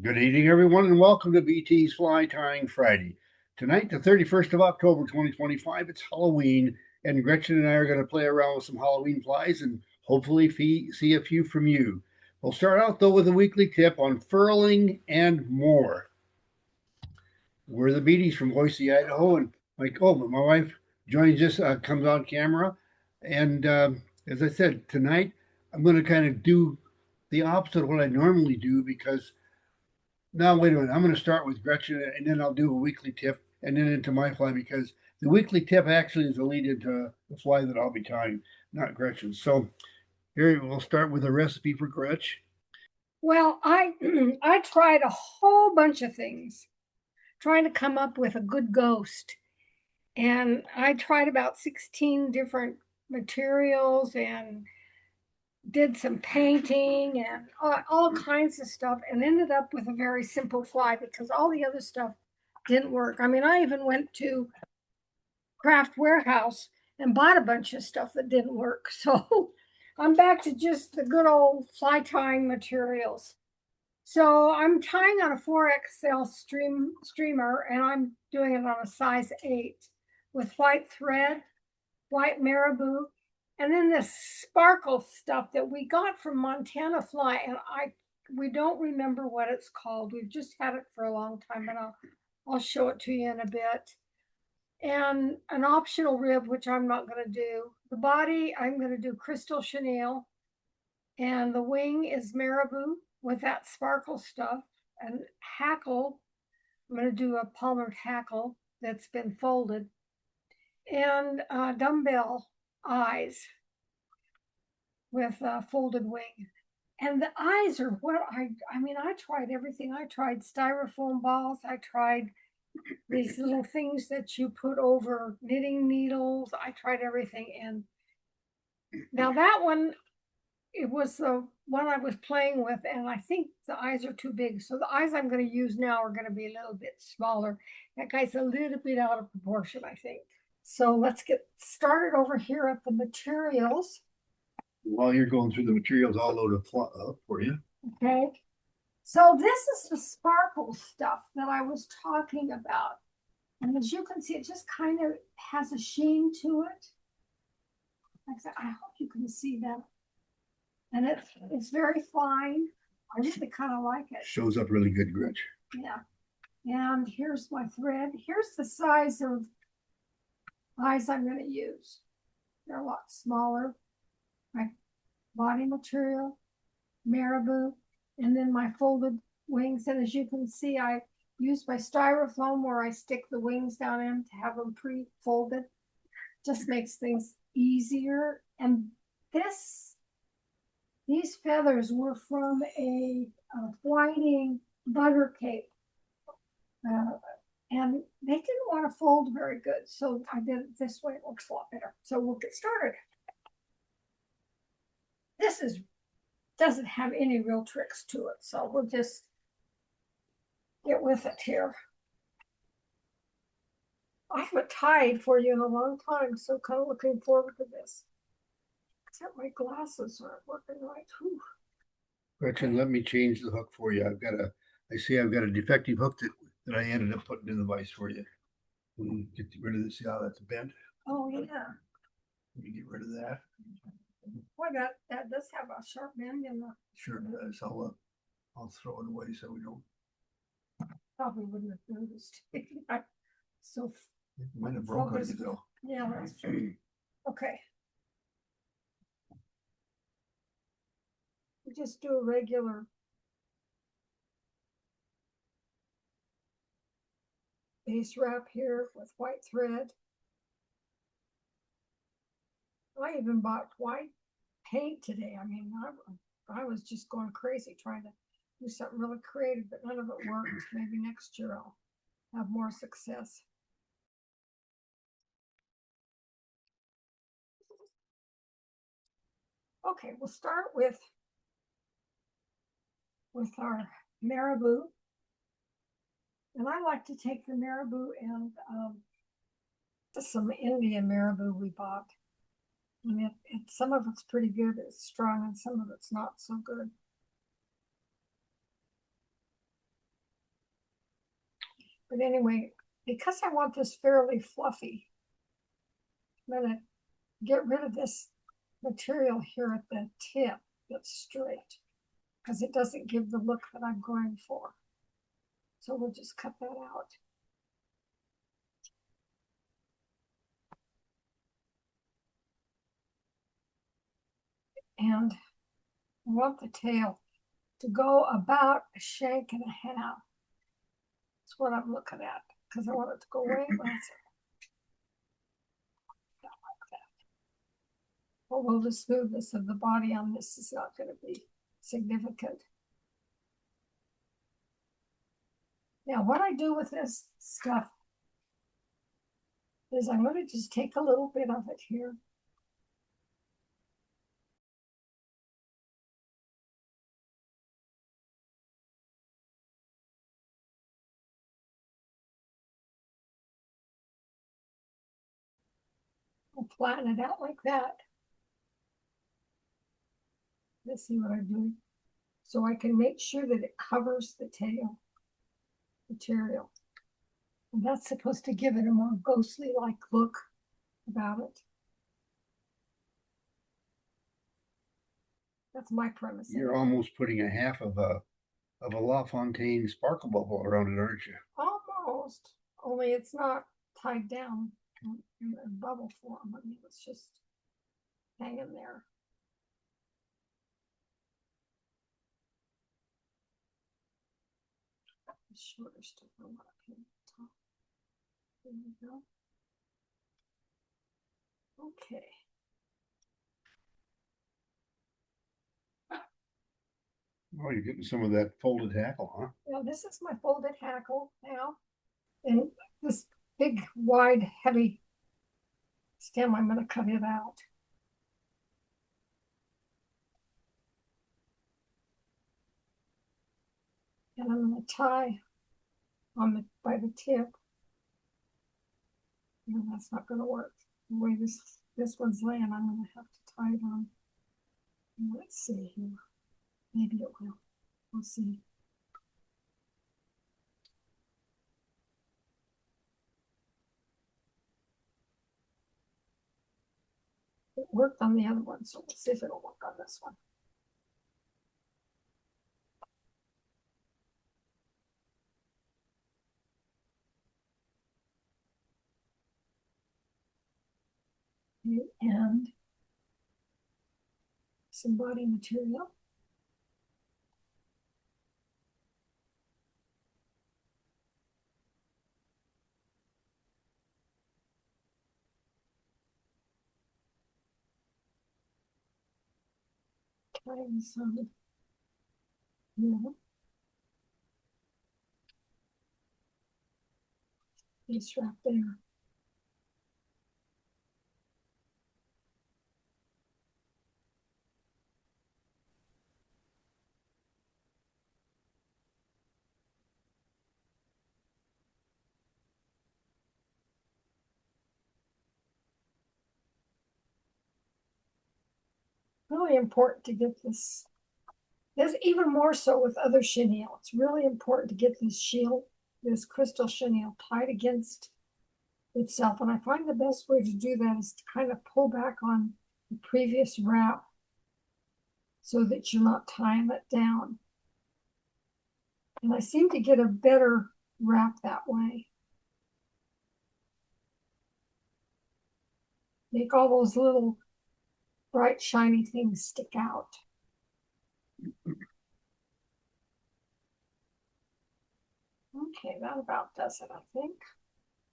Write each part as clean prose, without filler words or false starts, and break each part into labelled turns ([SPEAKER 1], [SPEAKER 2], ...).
[SPEAKER 1] Good evening, everyone, and welcome to BT's Fly Tying Friday. Tonight, the 31st of October, 2025, it's Halloween, and Gretchen and I are going to play around with some Halloween flies and hopefully see a few from you. We'll start out, though, with a weekly tip on furling and more. We're the Beattys from Boise, Idaho, and my wife joins us, comes on camera. And as I said, tonight, I'm going to kind of do the opposite of what I normally do because no, wait a minute. I'm going to start with Gretchen and then I'll do a weekly tip and then into my fly because the weekly tip actually is the lead into the fly that I'll be tying, not Gretchen. So here we'll start with a recipe for Gretch.
[SPEAKER 2] Well, I I tried a whole bunch of things trying to come up with a good ghost. And I tried about 16 different materials and did some painting and all kinds of stuff and ended up with a very simple fly because all the other stuff didn't work. I mean, I even went to Craft Warehouse and bought a bunch of stuff that didn't work. So I'm back to just the good old fly tying materials. So I'm tying on a 4XL streamer and I'm doing it on a size 8 with white thread, white marabou, and then this sparkle stuff that we got from Montana Fly. And we don't remember what it's called. We've just had it for a long time, but I'll show it to you in a bit. And an optional rib, which I'm not going to do. The body, I'm going to do crystal chenille, and the wing is marabou with that sparkle stuff. And hackle, I'm going to do a palmered hackle that's been folded, and dumbbell eyes with a folded wing. And the eyes are what I mean, I tried everything. I tried styrofoam balls. I tried these little things that you put over knitting needles. I tried everything. And now that one, it was the one I was playing with, and I think the eyes are too big. So the eyes I'm going to use now are going to be a little bit smaller. That guy's a little bit out of proportion, I think. So let's get started over here at the materials.
[SPEAKER 1] While you're going through the materials, I'll load up for you.
[SPEAKER 2] Okay. So this is the sparkle stuff that I was talking about. And as you can see, it just kind of has a sheen to it. I hope you can see that. And it's very fine. I really kind of like it.
[SPEAKER 1] Shows up really good, Gretch.
[SPEAKER 2] Yeah. And here's my thread. Here's the size of eyes I'm going to use. They're a lot smaller. My body material, marabou, and then my folded wings. And as you can see, I use my styrofoam where I stick the wings down in to have them pre-folded. Just makes things easier. And these feathers were from a whiting butter cape. And they didn't want to fold very good. So I did it this way. It looks a lot better. So we'll get started. This doesn't have any real tricks to it. So we'll just get with it here. I haven't tied for you in a long time, so kind of looking forward to this. Except my glasses aren't working right. Whew.
[SPEAKER 1] Gretchen, let me change the hook for you. I see I've got a defective hook that I ended up putting in the vise for you. Let me get rid of this. See how that's bent?
[SPEAKER 2] Oh, yeah.
[SPEAKER 1] Let me get rid of that.
[SPEAKER 2] Boy, that does have a sharp bend in the.
[SPEAKER 1] Sure does. I'll throw it away so we don't.
[SPEAKER 2] Probably wouldn't have noticed. So
[SPEAKER 1] it might have broken it though.
[SPEAKER 2] Yeah, that's true. Okay. We just do a regular base wrap here with white thread. I even bought white paint today. I mean, I was just going crazy trying to do something really creative, but none of it worked. Maybe next year I'll have more success. Okay, we'll start with our marabou. And I like to take the marabou and some Indian marabou we bought. And some of it's pretty good, it's strong, and some of it's not so good. But anyway, because I want this fairly fluffy, I'm going to get rid of this material here at the tip that's straight because it doesn't give the look that I'm going for. So we'll just cut that out. And I want the tail to go about a shank and a half. That's what I'm looking at because I want it to go way less. Although the smoothness of the body on this is not going to be significant. Now, what I do with this stuff is I'm going to just take a little bit of it here. I'll flatten it out like that. Let's see what I'm doing. So I can make sure that it covers the tail material. And that's supposed to give it a more ghostly-like look about it. That's my premise.
[SPEAKER 1] You're almost putting a half of a La Fontaine sparkle bubble around it, aren't you?
[SPEAKER 2] Almost. Only it's not tied down in a bubble form. I mean, it's just hanging there. The shorter stuff I want up here at the top. There we go. Okay.
[SPEAKER 1] Oh, you're getting some of that folded hackle, huh?
[SPEAKER 2] Now this is my folded hackle now. And this big, wide, heavy stem, I'm going to cut it out. And I'm going to tie on the by the tip. No, that's not going to work. The way this one's laying, I'm going to have to tie it on. Let's see here. Maybe it will. We'll see. It worked on the other one, so we'll see if it'll work on this one. And some body material. Tying some here. Piece right there. Really important to get this. There's even more so with other chenille. It's really important to get this shield, this crystal chenille tied against itself. And I find the best way to do that is to kind of pull back on the previous wrap so that you're not tying it down. And I seem to get a better wrap that way. Make all those little bright, shiny things stick out. Okay, that about does it, I think.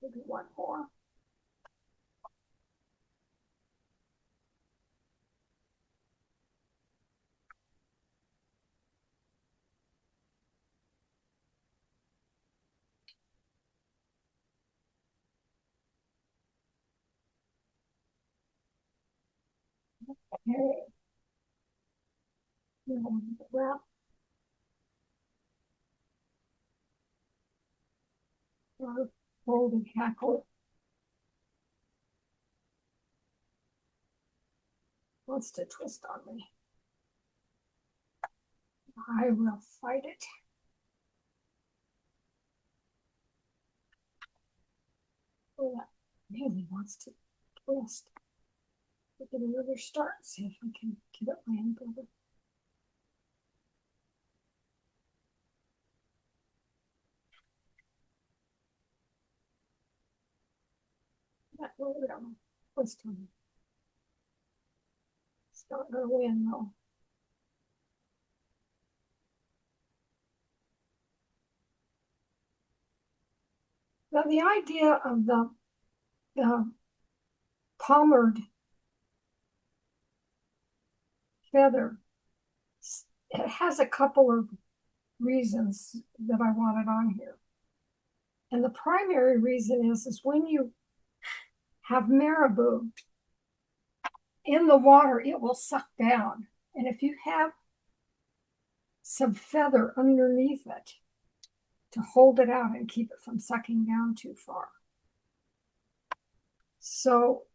[SPEAKER 2] Maybe one more. Okay. Wrap. Or folded hackle. Wants to twist on me. I will fight it. really wants to twist. We're get another start and see if we can get it laying better. That way we don't twist on it. It's not gonna win though. Now the idea of the pommard feather, it has a couple of reasons that I want it on here. And the primary reason is when you have marabou in the water, it will suck down. And if you have some feather underneath it to hold it out and keep it from sucking down too far. So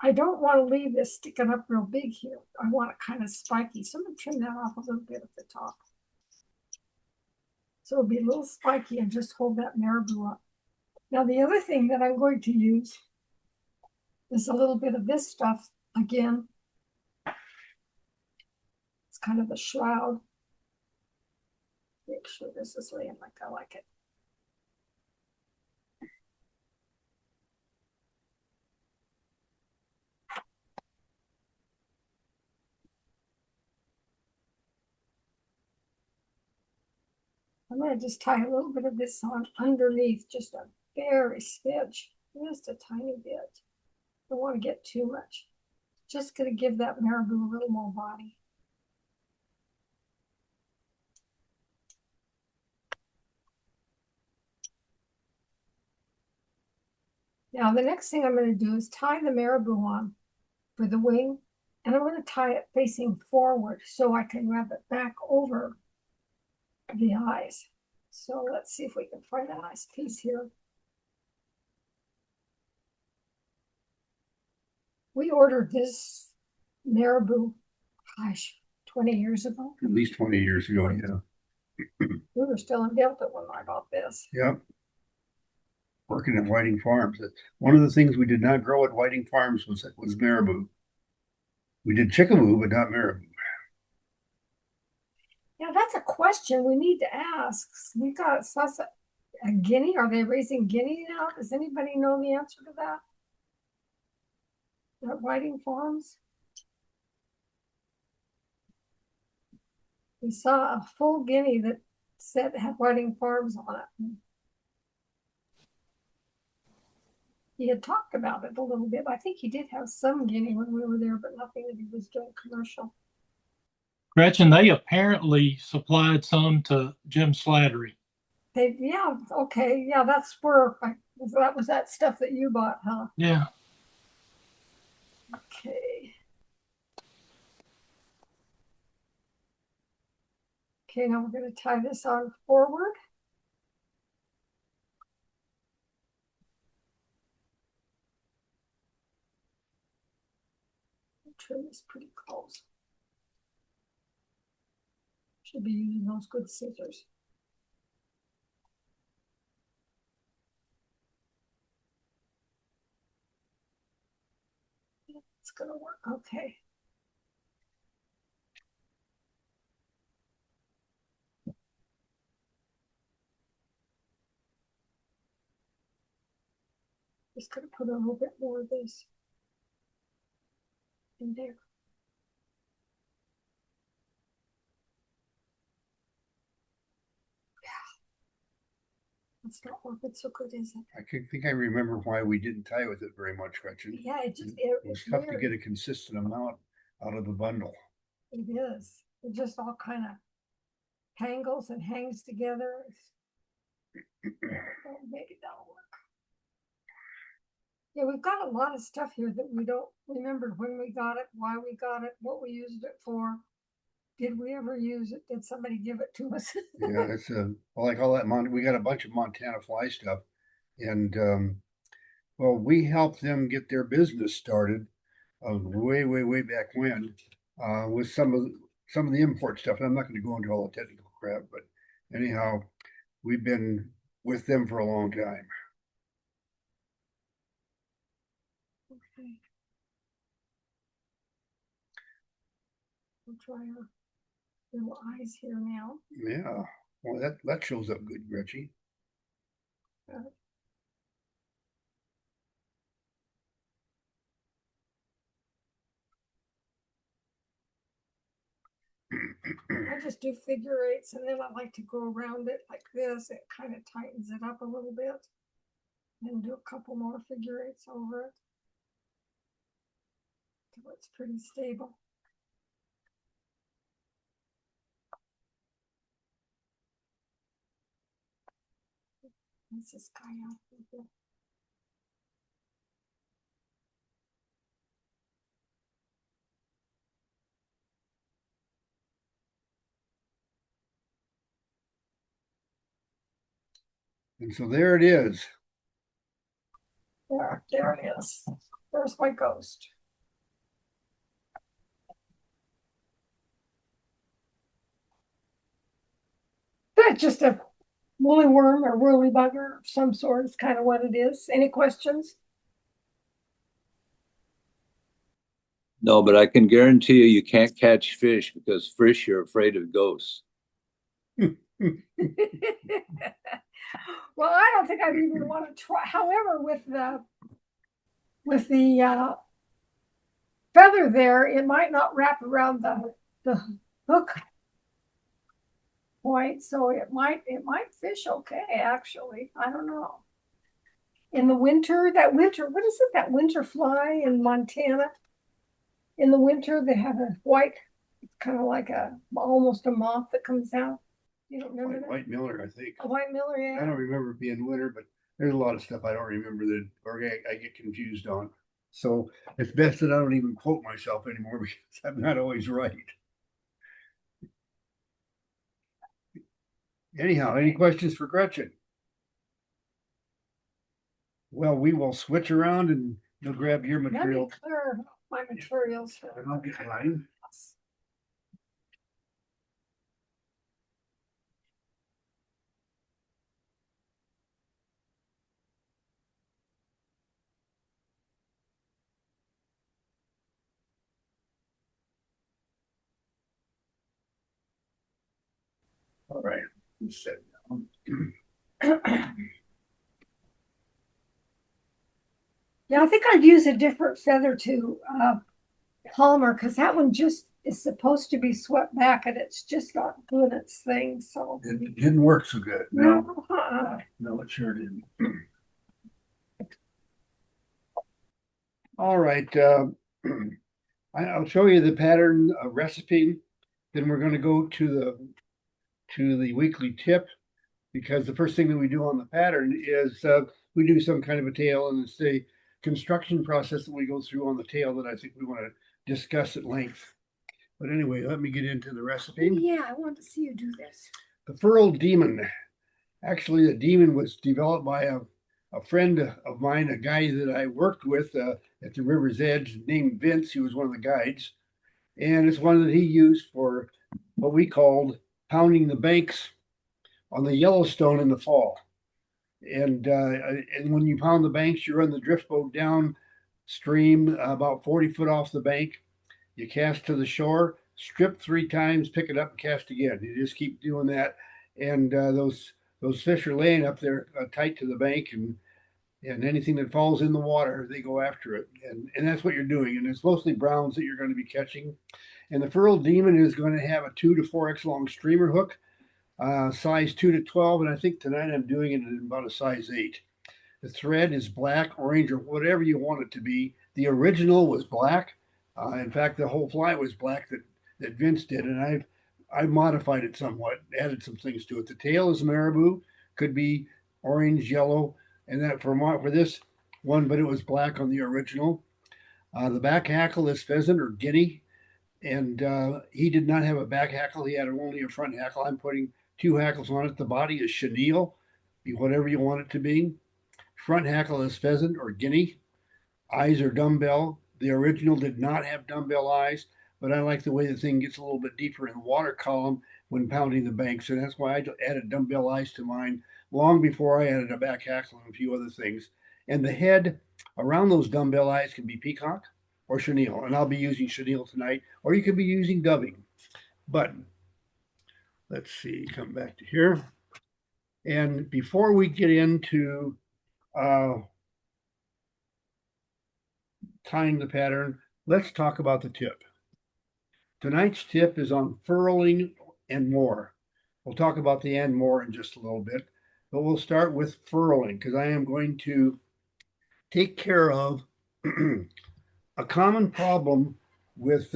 [SPEAKER 2] I don't want to leave this sticking up real big here. I want it kind of spiky. So I'm going to trim that off a little bit at the top. So it'll be a little spiky and just hold that marabou up. Now the other thing that I'm going to use is a little bit of this stuff again. It's kind of a shroud. Make sure this is laying like I like it. I'm going to just tie a little bit of this on underneath, just a very smidge, just a tiny bit. Don't want to get too much. Just going to give that marabou a little more body. Now the next thing I'm going to do is tie the marabou on for the wing, and I'm going to tie it facing forward so I can wrap it back over the eyes. So let's see if we can find a nice piece here. We ordered this marabou, gosh, 20 years ago.
[SPEAKER 1] At least 20 years ago, yeah.
[SPEAKER 2] We were still in Delta when I bought this.
[SPEAKER 1] Yep. Working at Whiting Farms. One of the things we did not grow at Whiting Farms was marabou. We did chickaboo, but not marabou.
[SPEAKER 2] Yeah, that's a question we need to ask. We got a guinea. Are they raising guinea now? Does anybody know the answer to that? At Whiting Farms? We saw a full guinea that said had Whiting Farms on it. He had talked about it a little bit. I think he did have some guinea when we were there, but nothing that he was doing commercial.
[SPEAKER 3] Gretchen, they apparently supplied some to Jim Slattery.
[SPEAKER 2] Yeah, okay, yeah, that's where that was that stuff that you bought, huh?
[SPEAKER 3] Yeah.
[SPEAKER 2] Okay. Okay, now we're going to tie this on forward. Trim this pretty close. Should be using those good scissors. It's gonna work. Okay. Just gonna put a little bit more of this in there. It's not working so good, is it?
[SPEAKER 1] I think I remember why we didn't tie with it very much, Gretchen.
[SPEAKER 2] Yeah, it
[SPEAKER 1] was tough to get a consistent amount out of the bundle.
[SPEAKER 2] It is. It just all kind of tangles and hangs together. Oh, maybe that'll work. Yeah, we've got a lot of stuff here that we don't remember when we got it, why we got it, what we used it for. Did we ever use it? Did somebody give it to us?
[SPEAKER 1] Yeah, it's like all that we got a bunch of Montana fly stuff, and well, we helped them get their business started way back when with some of the import stuff. And I'm not going to go into all the technical crap, but anyhow, we've been with them for a long time.
[SPEAKER 2] try our little eyes here now.
[SPEAKER 1] Yeah. Well, that shows up good, Gretchen.
[SPEAKER 2] I just do figure eights, and then I like to go around it like this. It kind of tightens it up a little bit. And do a couple more figure eights over it till it's pretty stable. This is kind of
[SPEAKER 1] And so there it is.
[SPEAKER 2] there it is. There's my ghost. That's just a woolly worm or whirly bugger of some sort is kind of what it is. Any questions?
[SPEAKER 4] No, but I can guarantee you can't catch fish because fish are afraid of ghosts.
[SPEAKER 2] Well, I don't think I'd even want to try. However, with the feather there, it might not wrap around the hook point, so it might fish okay. Actually, I don't know. In the winter, what is it? That winter fly in Montana. In the winter, they have a white, kind of like almost a moth that comes out. You don't remember that?
[SPEAKER 1] White Miller, I think.
[SPEAKER 2] A white Miller, yeah.
[SPEAKER 1] I don't remember it being winter, but there's a lot of stuff I don't remember that, or I get confused on. So it's best that I don't even quote myself anymore because I'm not always right. Anyhow, any questions for Gretchen? Well, we will switch around and you'll grab your
[SPEAKER 2] Let me
[SPEAKER 1] material.
[SPEAKER 2] clear my materials.
[SPEAKER 1] And I'll get mine. All right. Set down.
[SPEAKER 2] Yeah, I think I'd use a different feather to Palmer because that one just is supposed to be swept back and it's just not doing its thing. So
[SPEAKER 1] It didn't work so good.
[SPEAKER 2] no,
[SPEAKER 1] No, it sure didn't. All right. I'll show you the pattern recipe. Then we're going to go to the weekly tip because the first thing that we do on the pattern is we do some kind of a tail, and it's the construction process that we go through on the tail that I think we want to discuss at length. But anyway, let me get into the recipe.
[SPEAKER 2] yeah, I want to see you do this.
[SPEAKER 1] The Furled Demon. Actually, the demon was developed by a friend of mine, a guy that I worked with at the river's edge named Vince. He was one of the guides. And it's one that he used for what we called pounding the banks on the Yellowstone in the fall. And when you pound the banks, you run the drift boat downstream about 40 foot off the bank. You cast to the shore, strip 3 times, pick it up, and cast again. You just keep doing that, and those fish are laying up there tight to the bank, and anything that falls in the water, they go after it, and that's what you're doing. And it's mostly browns that you're going to be catching. And the Furled Demon is going to have a 2 to 4x long streamer hook, size 2 to 12, and I think tonight I'm doing it in about a size 8. The thread is black, orange, or whatever you want it to be. The original was black. In fact, the whole fly was black that Vince did, and I've modified it somewhat, added some things to it. The tail is marabou, could be orange, yellow, and that for this one, but it was black on the original. The back hackle is pheasant or guinea, and he did not have a back hackle. He had only a front hackle. I'm putting 2 hackles on it. The body is chenille, be whatever you want it to be. Front hackle is pheasant or guinea. Eyes are dumbbell. The original did not have dumbbell eyes, but I like the way the thing gets a little bit deeper in the water column when pounding the banks, and that's why I added dumbbell eyes to mine long before I added a back hackle and a few other things. And the head around those dumbbell eyes can be peacock or chenille, and I'll be using chenille tonight, or you could be using dubbing. button. Let's see, come back to here. And before we get into tying the pattern, let's talk about the tip. Tonight's tip is on furling and more. We'll talk about the and more in just a little bit, but we'll start with furling because I am going to take care of a common problem with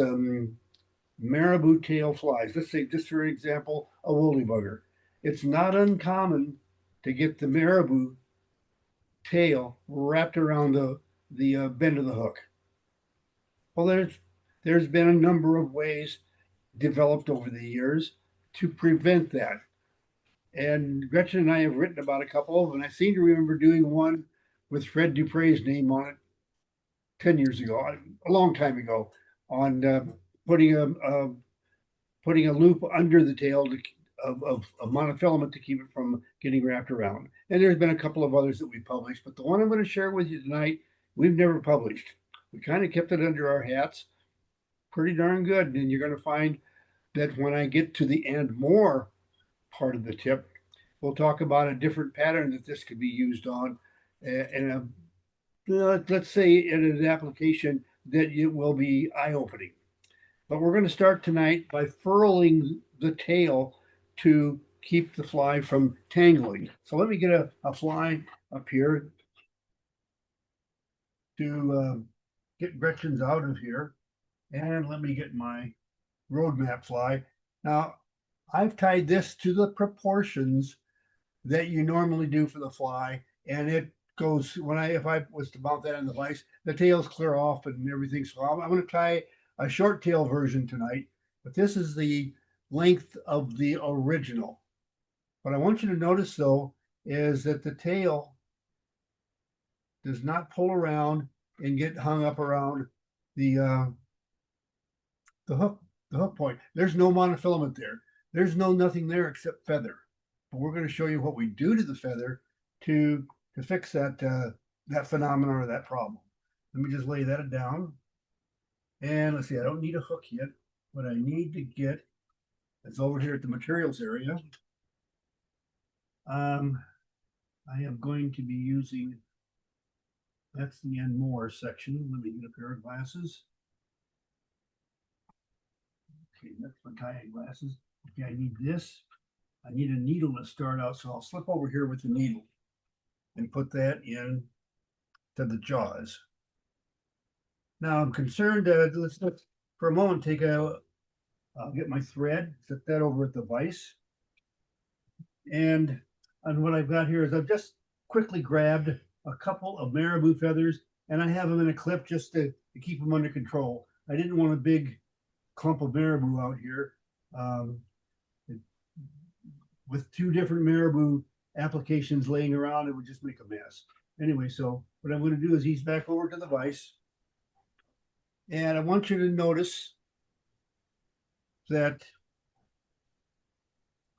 [SPEAKER 1] marabou tail flies. Let's say, just for example, a woolly bugger. It's not uncommon to get the marabou tail wrapped around the bend of the hook. Well, there's been a number of ways developed over the years to prevent that. And Gretchen and I have written about a couple of them. I seem to remember doing one with Fred Dupre's name on it 10 years ago, a long time ago, on putting a loop under the tail of monofilament to keep it from getting wrapped around. And there's been a couple of others that we published, but the one I'm going to share with you tonight, we've never published. We kind of kept it under our hats. Pretty darn good. And you're going to find that when I get to the and more part of the tip, we'll talk about a different pattern that this could be used on, and let's say in an application that it will be eye-opening. But we're going to start tonight by furling the tail to keep the fly from tangling. So let me get a fly up here to get Gretchen's out of here. And let me get my roadmap fly. Now, I've tied this to the proportions that you normally do for the fly, and it goes if I was to mount that in the vise, the tails clear off and everything. So I'm going to tie a short tail version tonight, but this is the length of the original. What I want you to notice though is that the tail does not pull around and get hung up around the hook point. There's no monofilament there. There's nothing there except feather. But we're going to show you what we do to the feather to fix that that phenomenon or that problem. Let me just lay that down. And let's see, I don't need a hook yet. What I need to get is over here at the materials area. I am going to be using, that's the and more section. Let me get a pair of glasses. Okay, that's my tying glasses. Okay, I need this. I need a needle to start out, so I'll slip over here with the needle and put that in to the jaws. Now I'm concerned, let's for a moment I'll get my thread, set that over at the vise. And what I've got here is I've just quickly grabbed a couple of marabou feathers and I have them in a clip just to keep them under control. I didn't want a big clump of marabou out here. With two different marabou applications laying around, it would just make a mess. Anyway, so what I'm going to do is ease back over to the vise. And I want you to notice that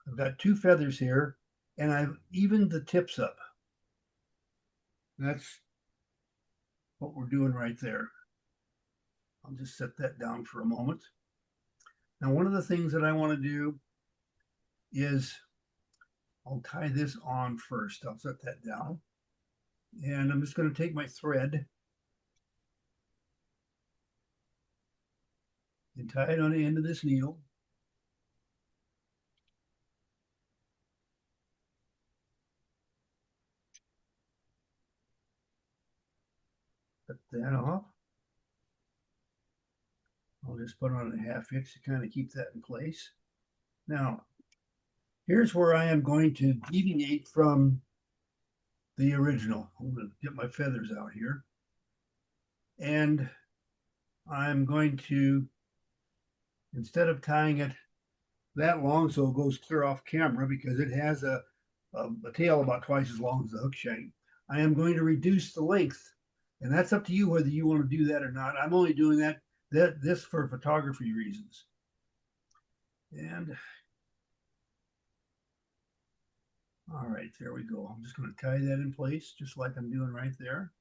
[SPEAKER 1] I've got two feathers here and I've evened the tips up. That's what we're doing right there. I'll just set that down for a moment. Now, one of the things that I want to do is I'll tie this on first. I'll set that down. And I'm just going to take my thread and tie it on the end of this needle. Cut that off. I'll just put on a half hitch to kind of keep that in place. Now, here's where I am going to deviate from the original. I'm going to get my feathers out here. And I'm going to, instead of tying it that long so it goes clear off camera because it has a tail about twice as long as the hook shank, I am going to reduce the length. And that's up to you whether you want to do that or not. I'm only doing this for photography reasons. And all right, there we go. I'm just going to tie that in place just like I'm doing right there.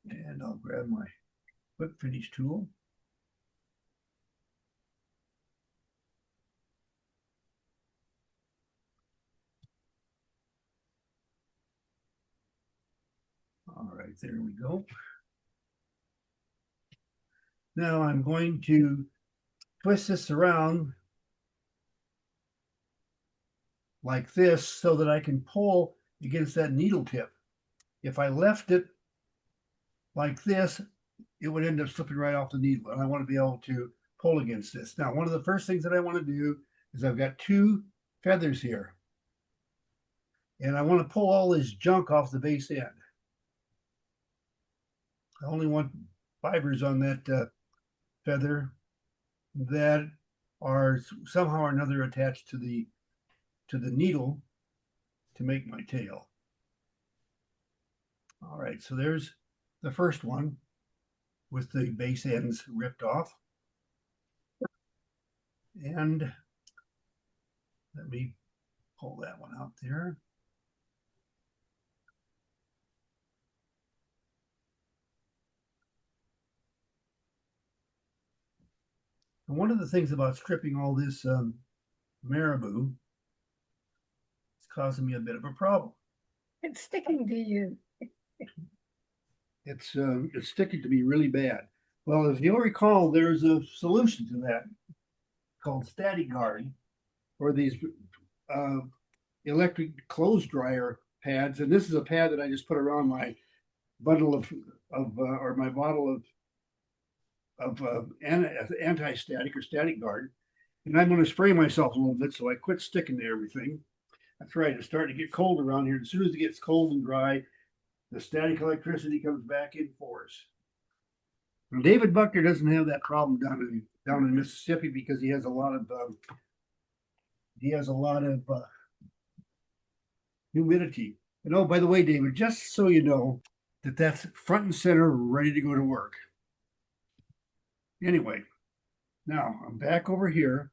[SPEAKER 1] And I'll grab my quick finish tool. All right, there we go. Now I'm going to twist this around like this so that I can pull against that needle tip. If I left it like this, it would end up slipping right off the needle, and I want to be able to pull against this. Now, one of the first things that I want to do is I've got 2 feathers here, and I want to pull all this junk off the base end. I only want fibers on that feather that are somehow or another attached to the needle to make my tail. All right, so there's the first one with the base ends ripped off. And let me pull that one out there. And one of the things about stripping all this marabou, it's causing me a bit of a problem.
[SPEAKER 2] It's sticking to you.
[SPEAKER 1] It's sticking to me really bad. Well, if you'll recall, there's a solution to that called static guard, or these electric clothes dryer pads. And this is a pad that I just put around my bundle or my bottle of anti-static or static guard. And I'm going to spray myself a little bit so I quit sticking to everything. That's right. It's starting to get cold around here. As soon as it gets cold and dry, the static electricity comes back in force. Now, David Buckner doesn't have that problem down in Mississippi because he has a lot of humidity. And oh, by the way, David, just so you know, that's front and center, ready to go to work. Anyway, now I'm back over here,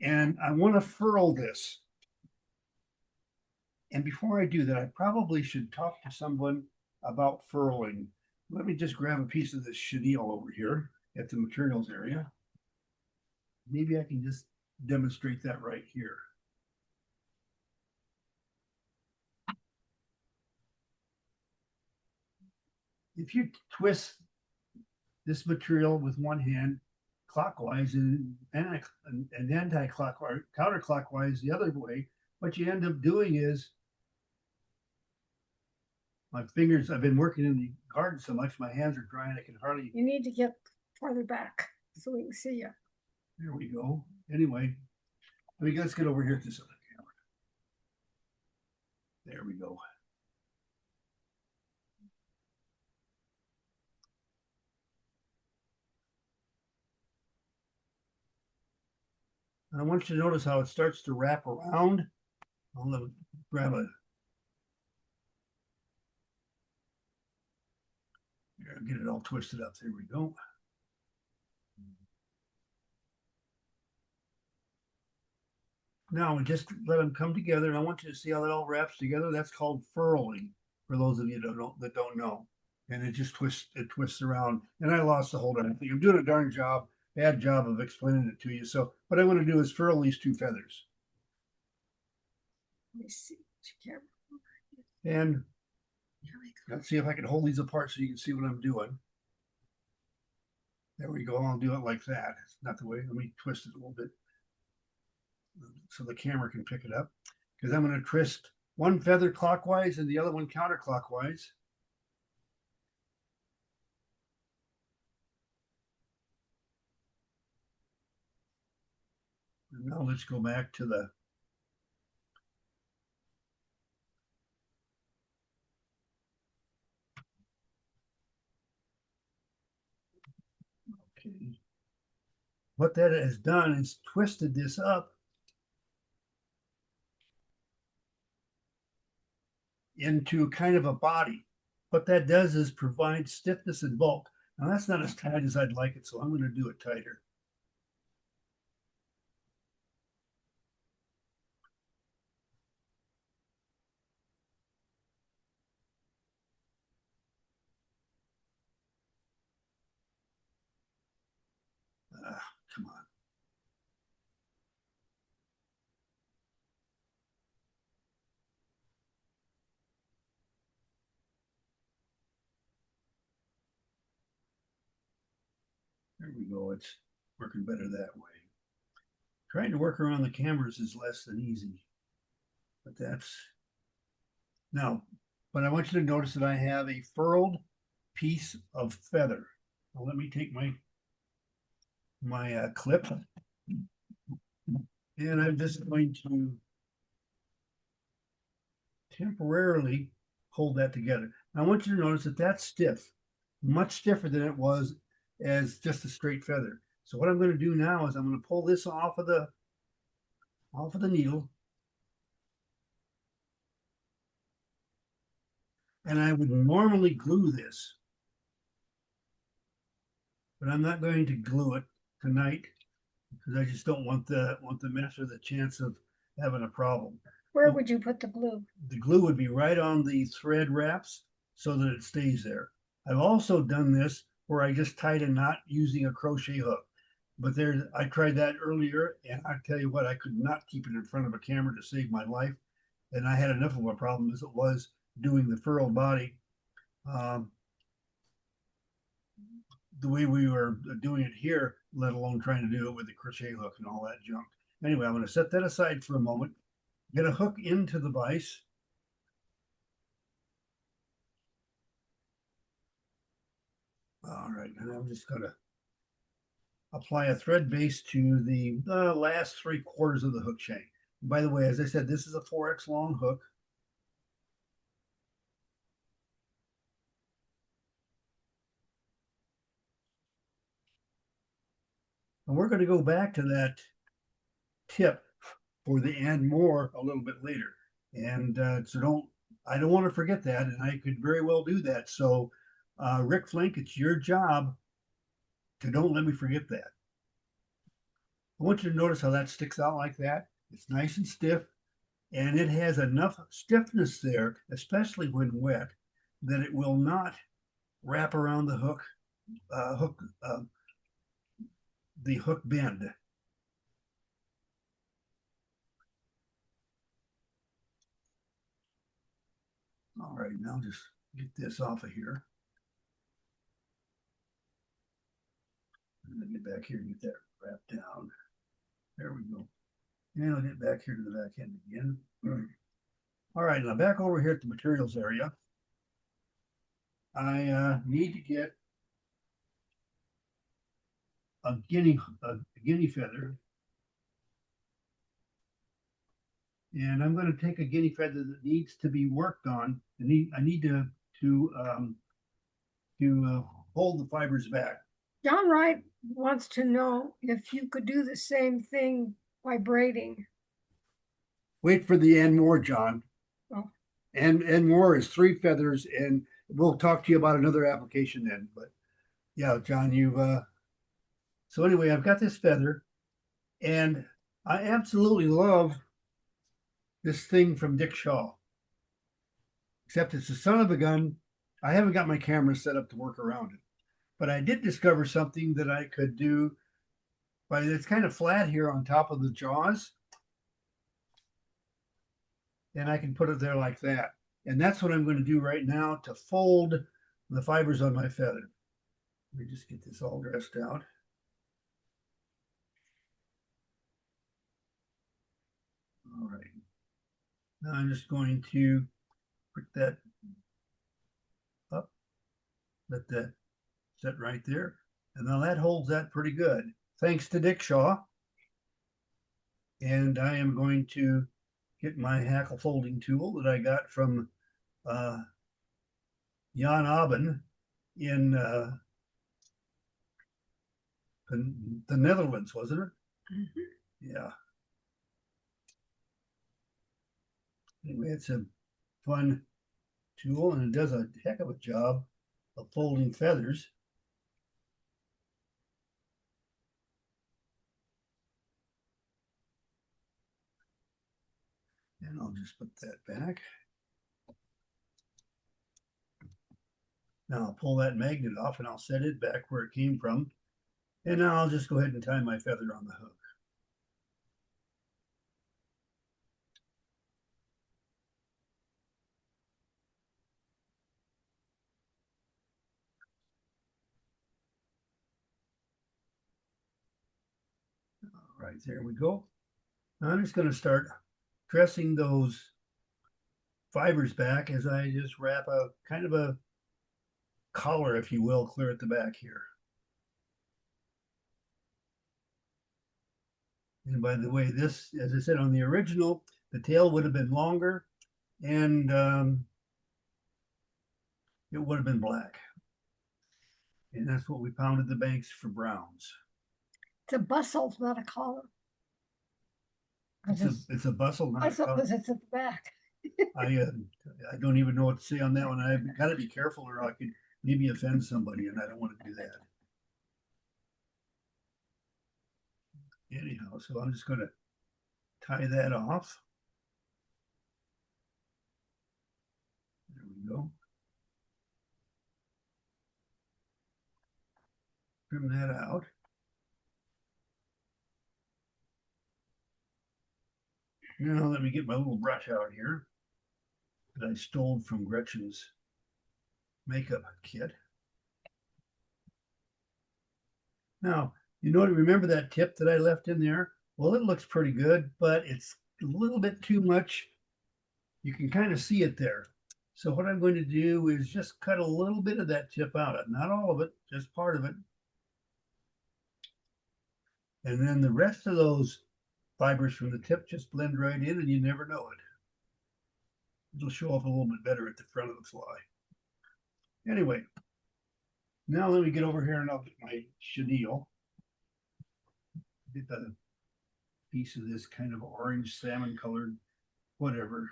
[SPEAKER 1] and I want to furl this. And before I do that, I probably should talk to someone about furling. Let me just grab a piece of this chenille over here at the materials area. Maybe I can just demonstrate that right here. If you twist this material with one hand clockwise and anti-clockwise, counterclockwise the other way, what you end up doing is my fingers, I've been working in the garden so much, my hands are dry and I can hardly.
[SPEAKER 2] You need to get farther back so we can see you.
[SPEAKER 1] There we go. Anyway, let's get over here to this other camera. There we go. And I want you to notice how it starts to wrap around. I'll grab a. Here, get it all twisted up. There we go. Now we just let them come together, and I want you to see how that all wraps together. That's called furling, for those of you that don't know. And it just twists around. And I lost the whole darn thing. I'm doing a bad job of explaining it to you. So what I want to do is furl these 2 feathers.
[SPEAKER 2] Let me see.
[SPEAKER 1] And let's see if I can hold these apart so you can see what I'm doing. There we go. I'll do it like that. It's not the way. Let me twist it a little bit so the camera can pick it up. Because I'm going to twist one feather clockwise and the other one counterclockwise. And now let's go back to the okay. What that has done is twisted this up into kind of a body. What that does is provide stiffness and bulk. Now that's not as tight as I'd like it, so I'm going to do it tighter. There we go. It's working better that way. Trying to work around the cameras is less than easy, but that's now. But I want you to notice that I have a furled piece of feather. Now let me take my clip, and I'm just going to temporarily hold that together. I want you to notice that that's stiff, much stiffer than it was as just a straight feather. So what I'm going to do now is I'm going to pull this off of the needle, and I would normally glue this, but I'm not going to glue it tonight because I just don't want the mess or the chance of having a problem.
[SPEAKER 2] Where would you put the glue?
[SPEAKER 1] The glue would be right on the thread wraps so that it stays there. I've also done this where I just tied a knot using a crochet hook. But I tried that earlier, and I tell you what, I could not keep it in front of a camera to save my life. And I had enough of a problem as it was doing the furled body the way we were doing it here, let alone trying to do it with the crochet hook and all that junk. Anyway, I'm going to set that aside for a moment. Get a hook into the vise. All right, and I'm just going to apply a thread base to the last 3/4 of the hook shank. By the way, as I said, this is a 4x long hook. And we're going to go back to that tip for the and more a little bit later. And so I don't want to forget that, and I could very well do that. So Rick Flink, it's your job to don't let me forget that. I want you to notice how that sticks out like that. It's nice and stiff, and it has enough stiffness there, especially when wet, that it will not wrap around the hook bend. All right, now just get this off of here. I'm gonna get back here and get that wrapped down. There we go. And I'll get back here to the back end again. All right, now back over here at the materials area. I need to get a guinea feather. And I'm going to take a guinea feather that needs to be worked on. I need to hold the fibers back.
[SPEAKER 2] John Wright wants to know if you could do the same thing by braiding.
[SPEAKER 1] Wait for the and more, John.
[SPEAKER 2] Oh.
[SPEAKER 1] And more is 3 feathers, and we'll talk to you about another application then. But yeah, John, so anyway, I've got this feather, and I absolutely love this thing from Dick Shaw. Except it's a son of a gun. I haven't got my camera set up to work around it. But I did discover something that I could do. But it's kind of flat here on top of the jaws. And I can put it there like that. And that's what I'm going to do right now to fold the fibers on my feather. Let me just get this all dressed out. All right. Now I'm just going to put that up, let that set right there. And now that holds that pretty good. Thanks to Dick Shaw. And I am going to get my hackle folding tool that I got from Jan Abben in the Netherlands, wasn't it? Mm-hmm. Yeah. Anyway, it's a fun tool, and it does a heck of a job of folding feathers. And I'll just put that back. Now I'll pull that magnet off and I'll set it back where it came from. And now I'll just go ahead and tie my feather on the hook. right, there we go. Now I'm just going to start dressing those fibers back as I just wrap a kind of a collar, if you will, clear at the back here. And by the way, this, as I said on the original, the tail would have been longer and it would have been black. And that's what we pounded the banks for browns.
[SPEAKER 2] It's a bustle, not a collar.
[SPEAKER 1] It's a bustle, not a
[SPEAKER 2] Bustle
[SPEAKER 1] collar.
[SPEAKER 2] because it's at the back.
[SPEAKER 1] I don't even know what to say on that one. I've got to be careful or I could maybe offend somebody and I don't want to do that. Anyhow, so I'm just going to tie that off. There we go. Trim that out. Now let me get my little brush out here that I stole from Gretchen's makeup kit. Now, remember that tip that I left in there? Well, it looks pretty good, but it's a little bit too much. You can kind of see it there. So what I'm going to do is just cut a little bit of that tip out. Not all of it, just part of it. And then the rest of those fibers from the tip just blend right in and you never know it. It'll show up a little bit better at the front of the fly. Anyway, now let me get over here and I'll get my chenille. Get the piece of this kind of orange salmon colored, whatever,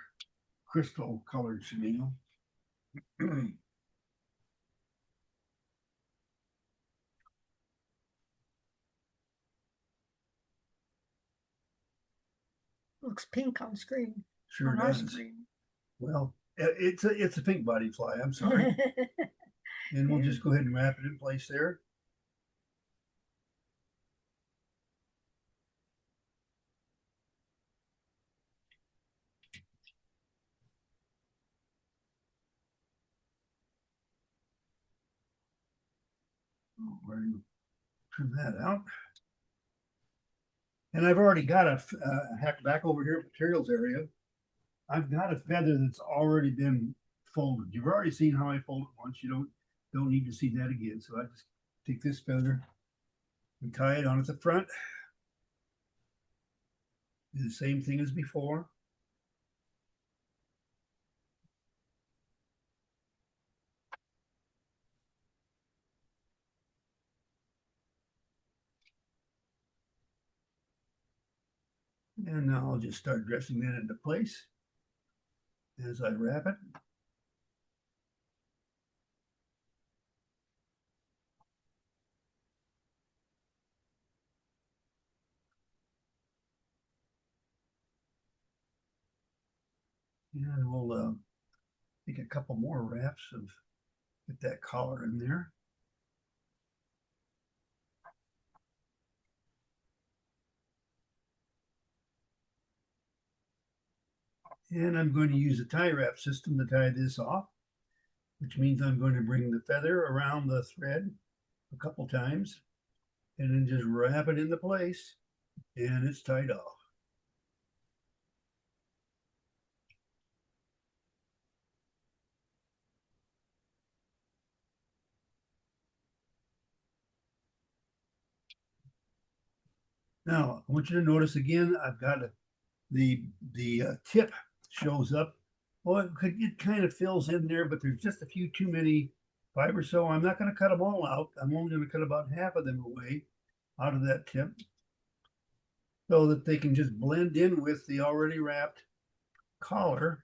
[SPEAKER 1] crystal colored chenille.
[SPEAKER 2] Looks pink on screen.
[SPEAKER 1] Sure
[SPEAKER 2] on our
[SPEAKER 1] does.
[SPEAKER 2] screen.
[SPEAKER 1] Well, it's a pink body fly. I'm sorry. And we'll just go ahead and wrap it in place there. Where do you trim that out? And I've already got a heck back over here materials area. I've got a feather that's already been folded. You've already seen how I fold it once. You don't need to see that again. So I just take this feather and tie it on at the front. Do the same thing as before. And now I'll just start dressing that into place as I wrap it. And we'll take a couple more wraps of get that collar in there. And I'm going to use a tie wrap system to tie this off, which means I'm going to bring the feather around the thread a couple times and then just wrap it into place and it's tied off. Now, I want you to notice again, I've got the tip shows up. Well, it kind of fills in there, but there's just a few too many fibers. So I'm not going to cut them all out. I'm only going to cut about half of them away out of that tip so that they can just blend in with the already wrapped collar.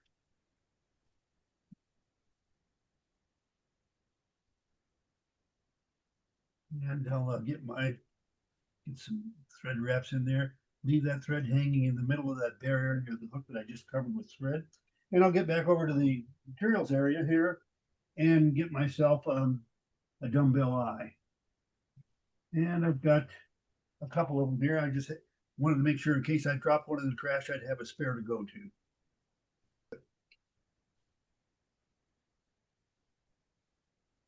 [SPEAKER 1] And I'll get some thread wraps in there. Leave that thread hanging in the middle of that bare area of the hook that I just covered with thread. And I'll get back over to the materials area here and get myself a dumbbell eye. And I've got a couple of them here. I just wanted to make sure in case I dropped one in the trash, I'd have a spare to go to.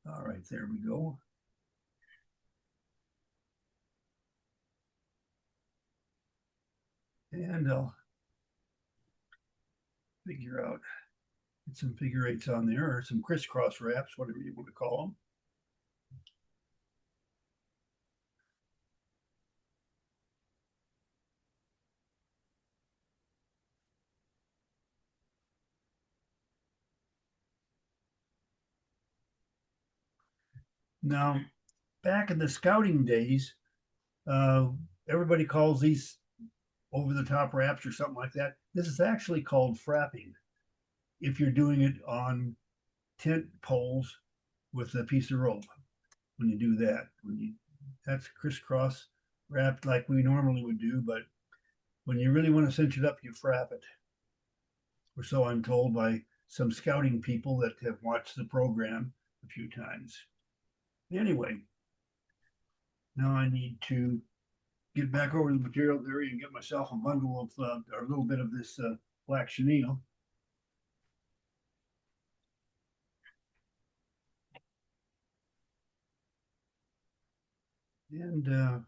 [SPEAKER 1] All right, there we go. And I'll figure out, get some figure eights on there, or some crisscross wraps, whatever you want to call them. Now, back in the scouting days, uh, everybody calls these over the top wraps or something like that. This is actually called frapping if you're doing it on tent poles with a piece of rope. When you do that, that's crisscross wrapped like we normally would do, but when you really want to cinch it up, you frap it. Or so I'm told by some scouting people that have watched the program a few times. Anyway, now I need to get back over to the material area and get myself a bundle of, or a little bit of this black chenille. And tie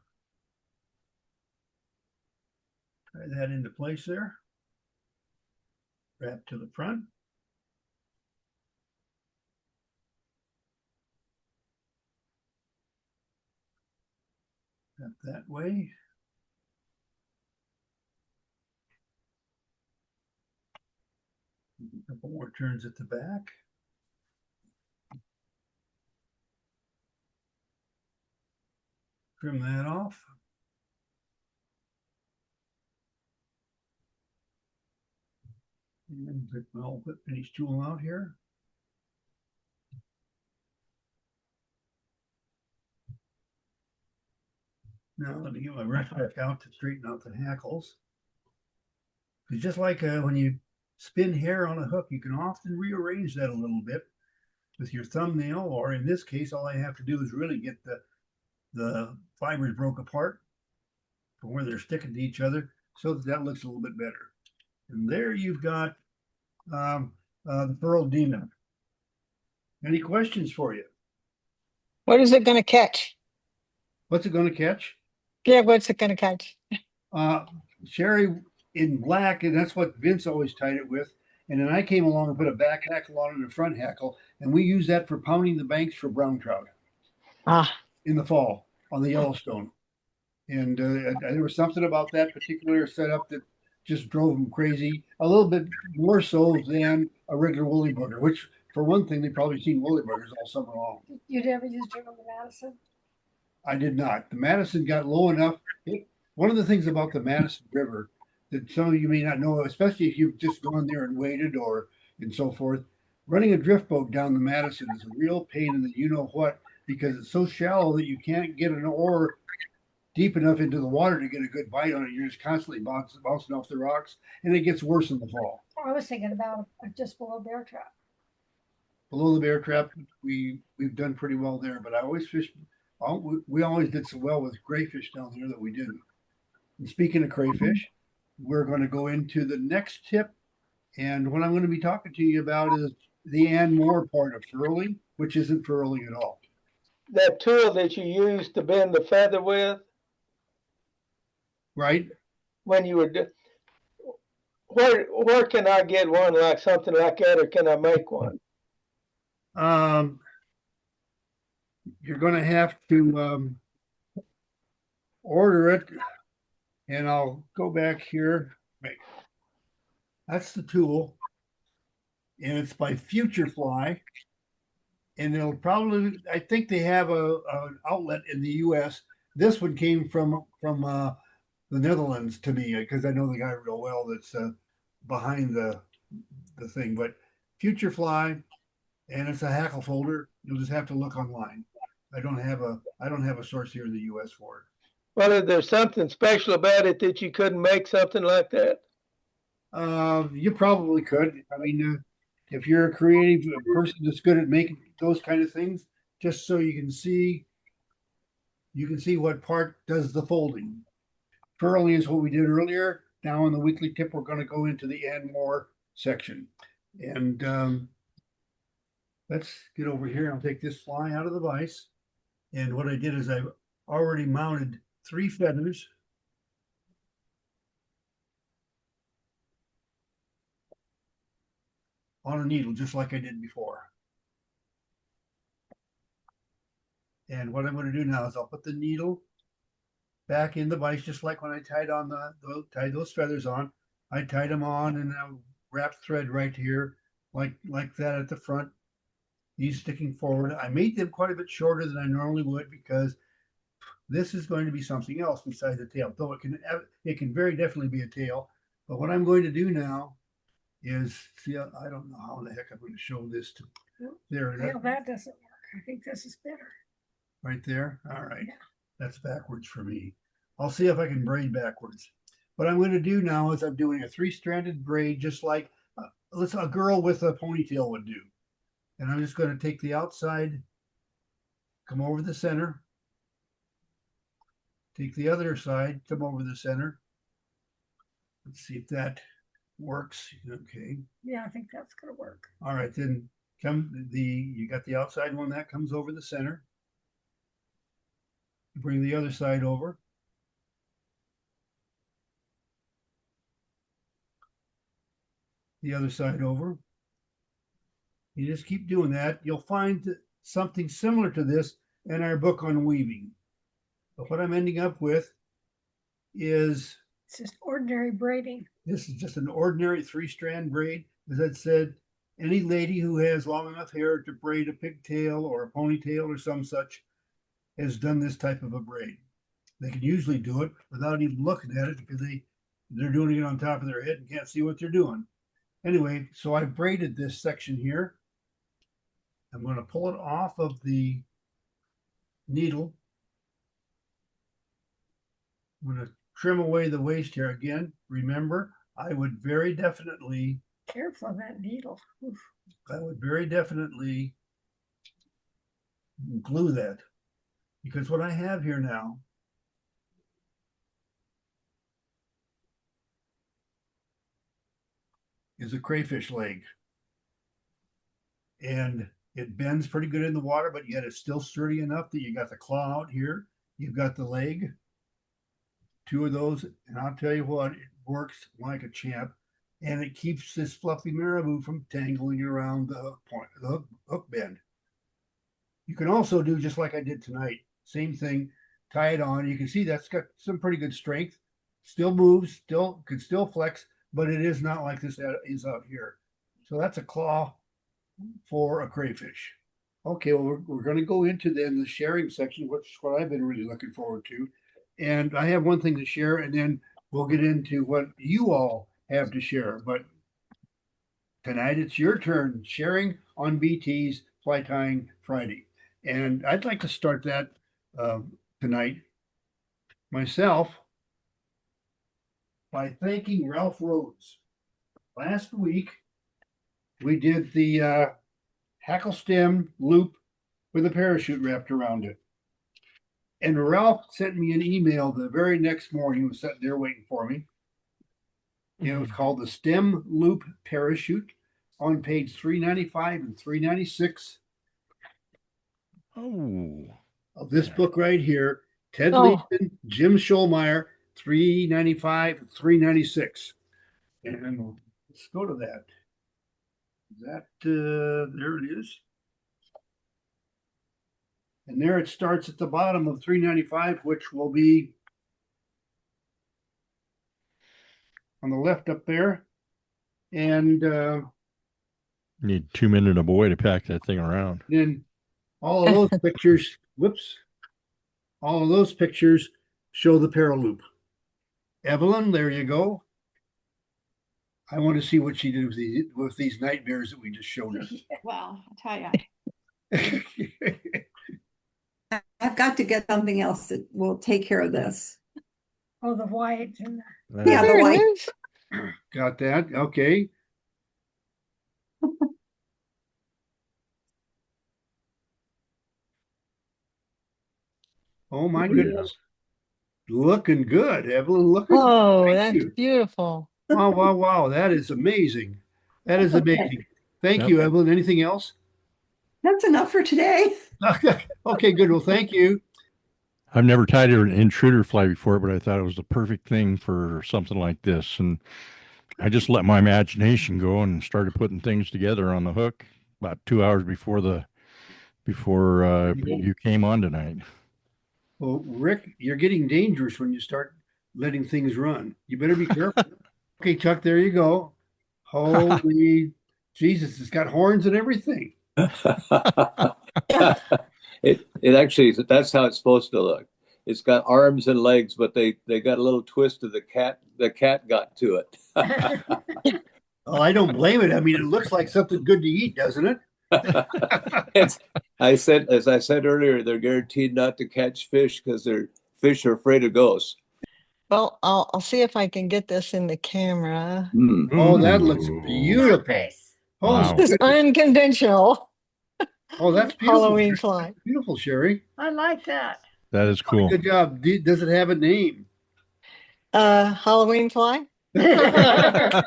[SPEAKER 1] that into place there. Wrap to the front. Wrap that way. A couple more turns at the back. Trim that off. And take my old whip finish tool out here. Now let me get my wrench back out to straighten out the hackles. It's just like when you spin hair on a hook, you can often rearrange that a little bit with your thumbnail, or in this case, all I have to do is really get the fibers broke apart from where they're sticking to each other so that looks a little bit better. And there you've got the Pearl Demon. Any questions for you?
[SPEAKER 5] What is it going to catch?
[SPEAKER 1] What's it going to catch?
[SPEAKER 5] Yeah, what's it going to catch?
[SPEAKER 1] Sherry in black, and that's what Vince always tied it with. And then I came along and put a back hackle on it and a front hackle, and we use that for pounding the banks for brown trout in the fall on the Yellowstone. And there was something about that particular setup that just drove them crazy, a little bit more so than a regular woolly booger, which for one thing, they've probably seen woolly boogers all summer long.
[SPEAKER 2] You never used it on the Madison?
[SPEAKER 1] I did not. The Madison got low enough. One of the things about the Madison River that some of you may not know, especially if you've just gone there and waded or and so forth, running a drift boat down the Madison is a real pain in the you know what, because it's so shallow that you can't get an oar deep enough into the water to get a good bite on it. You're just constantly bouncing off the rocks, and it gets worse in the fall.
[SPEAKER 2] I was thinking about just below bear trap.
[SPEAKER 1] Below the bear trap, we've done pretty well there, but I always fished. We always did so well with crayfish down there that we didn't. And speaking of crayfish, we're going to go into the next tip, and what I'm going to be talking to you about is the and more part of furling, which isn't furling at all.
[SPEAKER 6] That tool that you use to bend the feather with,
[SPEAKER 1] right?
[SPEAKER 6] When you were, where can I get one like something like that, or can I make one?
[SPEAKER 1] You're going to have to order it, and I'll go back here. That's the tool, and it's by Future Fly, and it'll probably, I think they have an outlet in the U.S. This one came from the Netherlands to me because I know the guy real well that's behind the thing. But Future Fly, and it's a hackle folder. You'll just have to look online. I don't have a source here in the U.S. for it.
[SPEAKER 6] Well, is there something special about it that you couldn't make something like that?
[SPEAKER 1] You probably could. I mean, if you're a creative person that's good at making those kind of things, just so you can see what part does the folding. Furling is what we did earlier. Now in the weekly tip, we're going to go into the and more section. And let's get over here. I'll take this fly out of the vise. And what I did is I've already mounted 3 feathers on a needle, just like I did before. And what I'm going to do now is I'll put the needle back in the vise, just like when I tied on tied those feathers on. I tied them on and I wrapped thread right here, like that at the front. These sticking forward. I made them quite a bit shorter than I normally would because this is going to be something else besides a tail. Though it can very definitely be a tail. But what I'm going to do now is see. I don't know how the heck I'm going to show this to there.
[SPEAKER 2] Well, that doesn't work. I think this is better.
[SPEAKER 1] Right there. All right.
[SPEAKER 2] Yeah.
[SPEAKER 1] That's backwards for me. I'll see if I can braid backwards. What I'm going to do now is I'm doing a 3-stranded braid, just like a girl with a ponytail would do. And I'm just going to take the outside, come over the center, take the other side, come over the center. Let's see if that works. Okay.
[SPEAKER 2] Yeah, I think that's going to work.
[SPEAKER 1] All right, then you got the outside one that comes over the center. Bring the other side over. The other side over. You just keep doing that. You'll find something similar to this in our book on weaving. But what I'm ending up with is
[SPEAKER 2] It's just ordinary braiding.
[SPEAKER 1] this is just an ordinary 3-strand braid. As I said, any lady who has long enough hair to braid a pigtail or a ponytail or some such has done this type of a braid. They can usually do it without even looking at it because they're doing it on top of their head and can't see what they're doing. Anyway, so I braided this section here. I'm going to pull it off of the needle. I'm going to trim away the waste here again. Remember, I would very definitely
[SPEAKER 2] Careful of that needle. Oof.
[SPEAKER 1] I would very definitely glue that, because what I have here now is a crayfish leg. And it bends pretty good in the water, but yet it's still sturdy enough that you got the claw out here. You've got the leg, 2 of those, and I'll tell you what, it works like a champ. And it keeps this fluffy marabou from tangling around the hook bend. You can also do just like I did tonight. Same thing, tie it on. You can see that's got some pretty good strength. Still moves, could still flex, but it is not like this is out here. So that's a claw for a crayfish. Okay, well, we're going to go into then the sharing section, which is what I've been really looking forward to. And I have one thing to share, and then we'll get into what you all have to share. But tonight it's your turn, sharing on BT's Fly Tying Friday. And I'd like to start that tonight myself by thanking Ralph Rhodes. Last week, we did the hackle stem loop with a parachute wrapped around it. And Ralph sent me an email the very next morning. He was sitting there waiting for me. It was called the Stem Loop Parachute on page 395 and 396 of this book right here. Ted Leeson, Jim Schollmeyer, 395 and 396. And let's go to that. There it is. And there it starts at the bottom of 395, which will be on the left up there. And
[SPEAKER 7] need 2 men and a boy to pack that thing around.
[SPEAKER 1] Then all of those pictures, all of those pictures show the paraloop. Evelyn, there you go. I want to see what she did with these night bears that we just showed her.
[SPEAKER 8] Well, I'll tell you. I've got to get something else that will take care of this.
[SPEAKER 2] Oh, the white and
[SPEAKER 8] Yeah, the
[SPEAKER 5] There it
[SPEAKER 8] white.
[SPEAKER 5] is.
[SPEAKER 1] Got that? Okay. Oh my goodness. Looking good, Evelyn. Looking
[SPEAKER 5] Oh,
[SPEAKER 1] Thank
[SPEAKER 5] that's
[SPEAKER 1] you.
[SPEAKER 5] beautiful.
[SPEAKER 1] Wow, wow, wow. That is amazing. That is
[SPEAKER 8] Okay.
[SPEAKER 1] amazing. Thank
[SPEAKER 7] Yep.
[SPEAKER 1] you, Evelyn. Anything else?
[SPEAKER 8] That's enough for today.
[SPEAKER 1] Okay, good. Well, thank you.
[SPEAKER 7] I've never tied an intruder fly before, but I thought it was the perfect thing for something like this. And I just let my imagination go and started putting things together on the hook about 2 hours before you came on tonight.
[SPEAKER 1] Well, Rick, you're getting dangerous when you start letting things run. You better be careful. Okay, Chuck, there you go. Holy Jesus, it's got horns and everything.
[SPEAKER 4] It actually, that's how it's supposed to look. It's got arms and legs, but they got a little twist of the cat. The cat got to it.
[SPEAKER 1] Oh, I don't blame it. I mean, it looks like something good to eat, doesn't it?
[SPEAKER 4] As I said earlier, they're guaranteed not to catch fish because their fish are afraid of ghosts.
[SPEAKER 5] Well, I'll see if I can get this in the camera.
[SPEAKER 1] Oh, that looks
[SPEAKER 7] Ooh.
[SPEAKER 1] beautiful.
[SPEAKER 2] Face.
[SPEAKER 1] Oh,
[SPEAKER 7] Wow.
[SPEAKER 5] This is unconventional
[SPEAKER 1] oh, that's beautiful.
[SPEAKER 5] Halloween fly.
[SPEAKER 1] Beautiful, Sherry.
[SPEAKER 2] I like that.
[SPEAKER 7] That is cool.
[SPEAKER 1] Good job. Does it have a name?
[SPEAKER 5] Halloween fly?
[SPEAKER 1] Good. I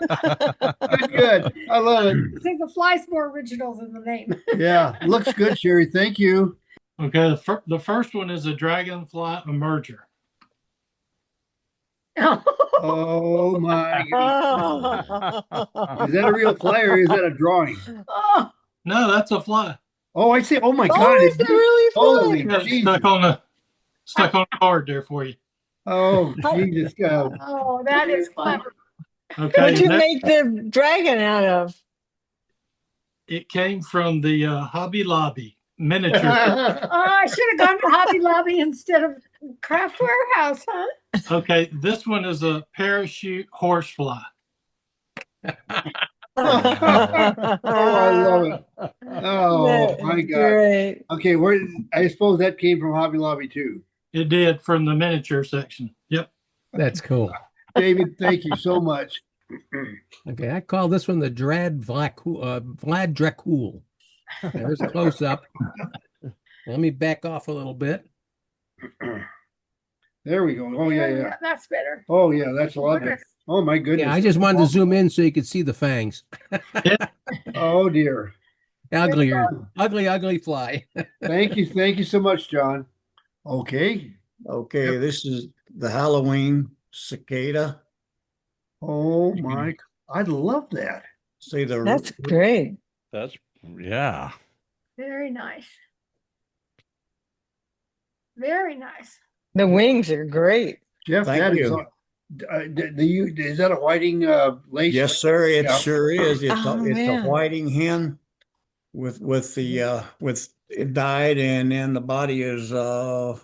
[SPEAKER 1] love it.
[SPEAKER 2] I think the fly's more original than the name.
[SPEAKER 1] Yeah, looks good, Sherry. Thank you.
[SPEAKER 3] Okay, the first one is a dragonfly emerger.
[SPEAKER 1] Oh my goodness.
[SPEAKER 5] Oh,
[SPEAKER 1] Is that a real fly or is that a drawing?
[SPEAKER 2] Oh,
[SPEAKER 3] No, that's a fly.
[SPEAKER 1] Oh, I see. Oh my God.
[SPEAKER 5] is it really
[SPEAKER 1] Holy
[SPEAKER 5] fly?
[SPEAKER 3] Yeah,
[SPEAKER 1] Jesus.
[SPEAKER 3] stuck on the card there for you.
[SPEAKER 1] Oh, Jesus. God.
[SPEAKER 2] oh, that is clever.
[SPEAKER 3] Okay,
[SPEAKER 5] What'd you
[SPEAKER 3] next,
[SPEAKER 5] make the dragon out of?
[SPEAKER 3] it came from the Hobby Lobby miniature.
[SPEAKER 2] Oh, I should have gone to Hobby Lobby instead of Craft Warehouse, huh?
[SPEAKER 3] Okay, this one is a parachute horsefly.
[SPEAKER 1] Oh, I love it. Oh
[SPEAKER 5] That
[SPEAKER 1] my
[SPEAKER 5] is
[SPEAKER 1] God.
[SPEAKER 5] Great.
[SPEAKER 1] Okay, I suppose that came from Hobby Lobby too.
[SPEAKER 3] It did from the miniature section. Yep.
[SPEAKER 9] That's cool.
[SPEAKER 1] David, thank you so much.
[SPEAKER 9] Okay, I call this one the Vlad Dracul. There's a close up. Let me back off a little bit.
[SPEAKER 1] There we go. Oh yeah.
[SPEAKER 2] That's better.
[SPEAKER 1] Oh yeah, that's lovely. Oh my goodness.
[SPEAKER 9] Yeah, I just wanted to zoom in so you could see the fangs.
[SPEAKER 1] Oh dear.
[SPEAKER 9] Ugly fly.
[SPEAKER 1] Thank you so much, John. Okay.
[SPEAKER 10] Okay, this is the Halloween cicada.
[SPEAKER 1] Oh my, I love that.
[SPEAKER 10] See the
[SPEAKER 5] That's great.
[SPEAKER 7] That's, yeah.
[SPEAKER 2] Very nice. Very nice.
[SPEAKER 5] The wings are great.
[SPEAKER 1] Jeff,
[SPEAKER 10] Thank
[SPEAKER 1] that
[SPEAKER 10] you.
[SPEAKER 1] is that a whiting lace?
[SPEAKER 10] Yes, sir. It
[SPEAKER 1] Yeah.
[SPEAKER 10] sure is. It's
[SPEAKER 5] Oh,
[SPEAKER 10] it's
[SPEAKER 5] man.
[SPEAKER 10] a whiting hen with it dyed, and then the body is let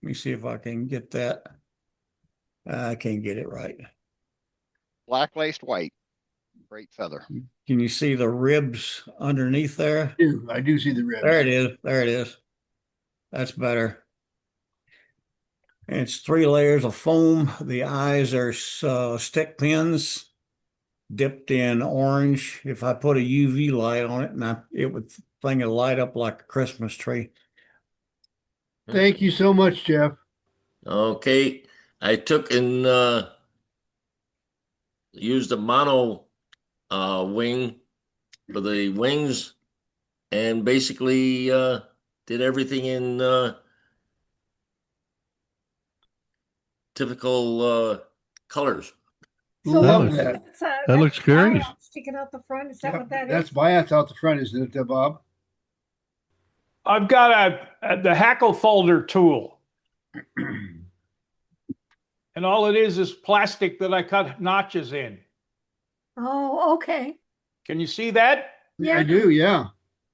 [SPEAKER 10] me see if I can get that. I can't get it right.
[SPEAKER 11] Black laced white. Great feather.
[SPEAKER 10] Can you see the ribs underneath there?
[SPEAKER 1] I do see the ribs.
[SPEAKER 10] There it is. There it is. That's better. And it's 3 layers of foam. The eyes are stick pins dipped in orange. If I put a UV light on it, it would light up like a Christmas tree.
[SPEAKER 1] Thank you so much, Jeff.
[SPEAKER 12] Okay, I took and used a mono wing for the wings, and basically did everything in typical colors.
[SPEAKER 2] So
[SPEAKER 1] Love
[SPEAKER 2] that's,
[SPEAKER 1] that.
[SPEAKER 7] That looks great.
[SPEAKER 2] buyout sticking out the front. Is that what that
[SPEAKER 1] That's
[SPEAKER 2] is?
[SPEAKER 1] buyouts out the front, isn't it, Bob?
[SPEAKER 6] I've got the hackle folder tool. And all it is plastic that I cut notches in.
[SPEAKER 2] Oh, okay.
[SPEAKER 6] Can you see that?
[SPEAKER 2] Yeah.
[SPEAKER 1] I do, yeah.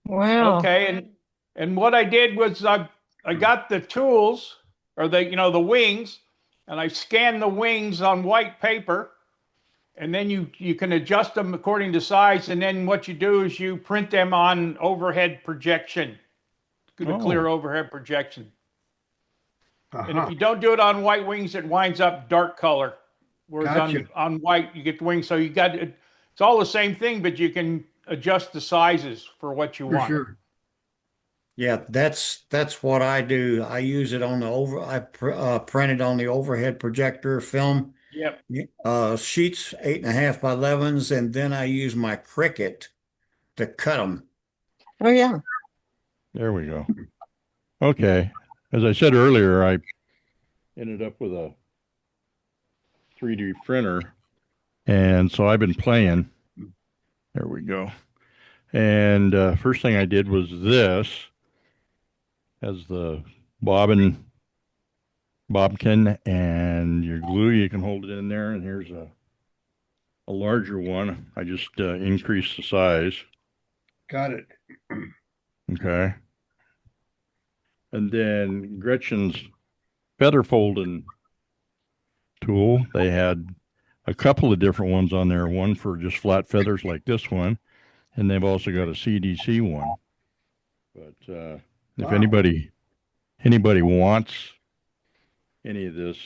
[SPEAKER 5] Wow.
[SPEAKER 6] Okay, and what I did was I got the tools, or the wings, and I scanned the wings on white paper, and then you can adjust them according to size, and then what you do is you print them on overhead projection, the clear overhead projection. And if you don't do it on white wings, it winds up dark color. Whereas
[SPEAKER 1] Gotcha.
[SPEAKER 6] on white, you get the wings. So it's all the same thing, but you can adjust the sizes for what you
[SPEAKER 1] For
[SPEAKER 6] want.
[SPEAKER 1] sure.
[SPEAKER 10] Yeah, that's what I do. I use it on I print it on the overhead projector film.
[SPEAKER 6] Yep.
[SPEAKER 10] Sheets 8.5 by 11s, and then I use my Cricut to cut them.
[SPEAKER 5] Oh, yeah.
[SPEAKER 7] There we go. Okay. As I said earlier, I ended up with a 3D printer, And so I've been playing. There we go. And first thing I did was this as the bobkin, and your glue, you can hold it in there. And here's a larger one. I just increased the size.
[SPEAKER 1] Got it.
[SPEAKER 7] Okay. And then Gretchen's feather folding tool, they had a couple of different ones on there. One for just flat feathers like this one, and they've also got a CDC one. But if
[SPEAKER 1] Wow.
[SPEAKER 7] anybody wants any of this,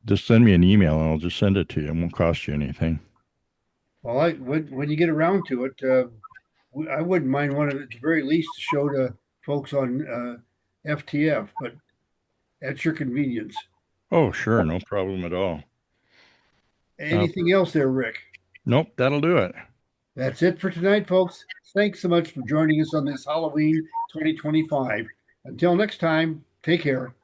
[SPEAKER 7] just send me an email and I'll just send it to you. It won't cost you anything.
[SPEAKER 1] Well, when you get around to it, I wouldn't mind one of it at the very least to show to folks on FTF, but at your convenience.
[SPEAKER 7] Oh, sure, no problem at all.
[SPEAKER 1] Anything else there, Rick?
[SPEAKER 7] Nope, that'll do it.
[SPEAKER 1] That's it for tonight, folks. Thanks so much for joining us on this Halloween 2025. Until next time, take care.